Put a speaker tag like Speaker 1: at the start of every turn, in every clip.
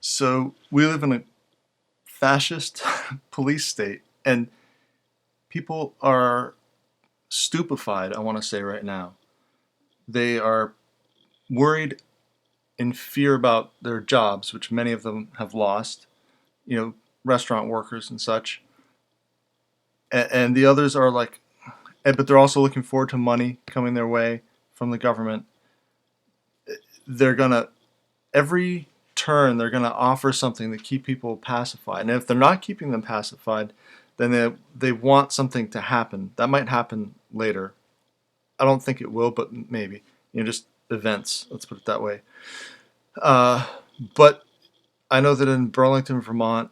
Speaker 1: So we live in a fascist police state, and people are stupefied, I want to say right now. They are worried in fear about their jobs, which many of them have lost, you know, restaurant workers and such. And the others are like, but they're also looking forward to money coming their way from the government. They're going to, every turn, they're going to offer something to keep people pacified. And if they're not keeping them pacified, then they want something to happen. That might happen later. I don't think it will, but maybe. Just events. Let's put it that way. Uh, but I know that in Burlington, Vermont,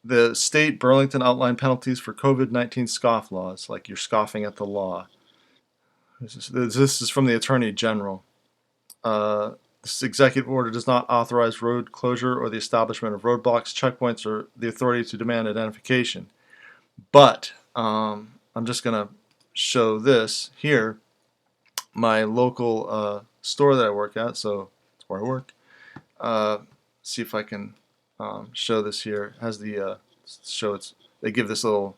Speaker 1: the state Burlington outlined penalties for COVID-19 scoff laws, like you're scoffing at the law. This is from the Attorney General. This executive order does not authorize road closure or the establishment of roadblocks, checkpoints, or the authority to demand identification. But I'm just going to show this here. My local store that I work at, so it's where I work. See if I can show this here. It has the they give this little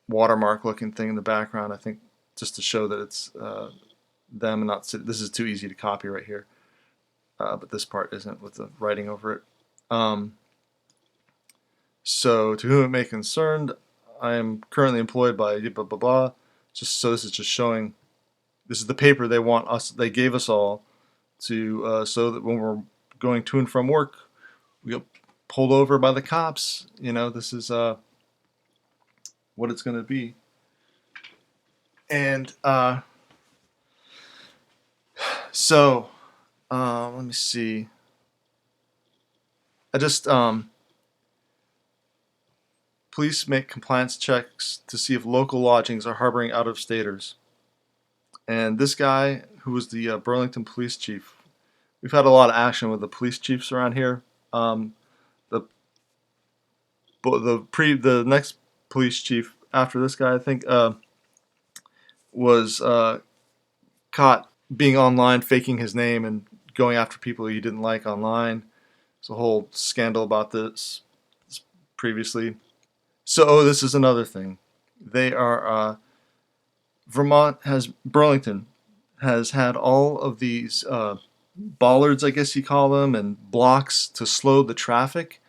Speaker 1: watermark looking thing in the background, I think, just to show that it's them and not. This is too easy to copy right here, but this part isn't with the writing over it. So to whom it may concern, I am currently employed by blah blah blah. Just so this is just showing. This is the paper they want us. They gave us all to so that when we're going to and from work, we get pulled over by the cops. This is what it's going to be. And so let me see. I just police make compliance checks to see if local lodgings are harboring out-of-staters. And this guy, who was the Burlington police chief, we've had a lot of action with the police chiefs around here. The next police chief after this guy, I think, was caught being online, faking his name, and going after people he didn't like online. There's a whole scandal about this previously. So, this is another thing. They are Burlington has had all of these bollards, I guess you call them, and blocks to slow the traffic,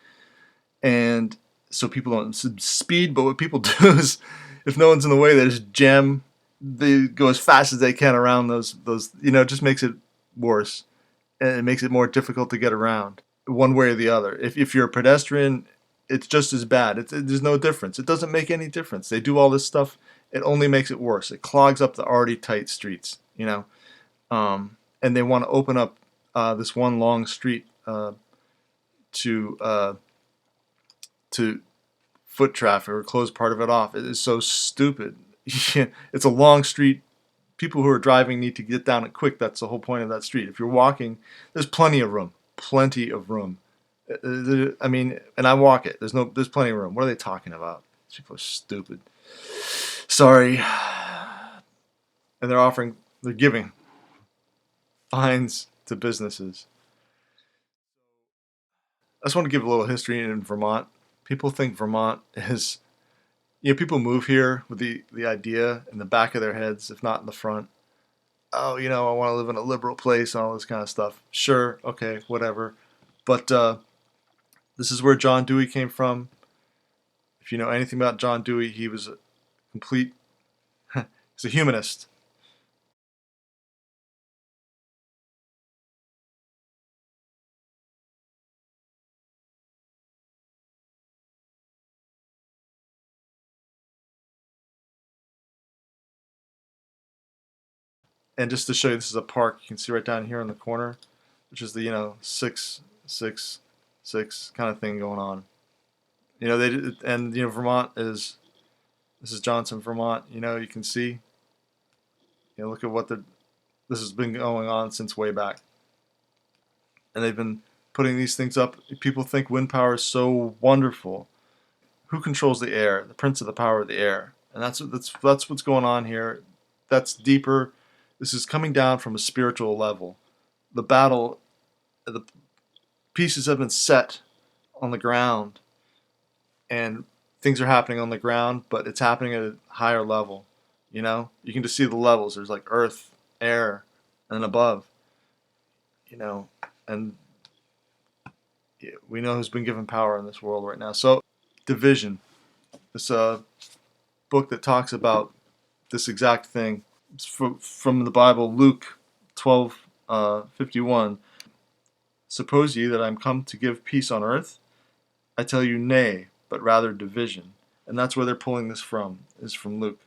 Speaker 1: and so people don't speed. But what people do is, if no one's in the way, they just jam. They go as fast as they can around those. It just makes it worse, and it makes it more difficult to get around one way or the other. If you're a pedestrian, it's just as bad. There's no difference. It doesn't make any difference. They do all this stuff. It only makes it worse. It clogs up the already tight streets, and they want to open up this one long street to foot traffic or close part of it off. It is so stupid. It's a long street. People who are driving need to get down it quick. That's the whole point of that street. If you're walking, there's plenty of room. Plenty of room. I mean, and I walk it. There's plenty of room. What are they talking about? These people are stupid. Sorry. And they're giving fines to businesses. I just want to give a little history in Vermont. People think Vermont is, people move here with the idea in the back of their heads, if not in the front. Oh, I want to live in a liberal place and all this kind of stuff. Sure, okay, whatever. But this is where John Dewey came from. If you know anything about John Dewey, he was a complete, he's a humanist. And just to show you, this is a park. You can see right down here in the corner, which is the 666 kind of thing going on. Vermont is, this is Johnson, Vermont. You can see. Look at this has been going on since way back, and they've been putting these things up. People think wind power is so wonderful. Who controls the air? The prince of the power of the air, and that's what's going on here. That's deeper. This is coming down from a spiritual level. The battle, pieces have been set on the ground, and things are happening on the ground, but it's happening at a higher level. You can just see the levels. There's like earth, air, and above. And we know who's been given power in this world right now. So, division. This book that talks about this exact thing. It's from the Bible, Luke 12:51. Suppose ye that I am come to give peace on earth? I tell you, nay, but rather division. And that's where they're pulling this from, is from Luke.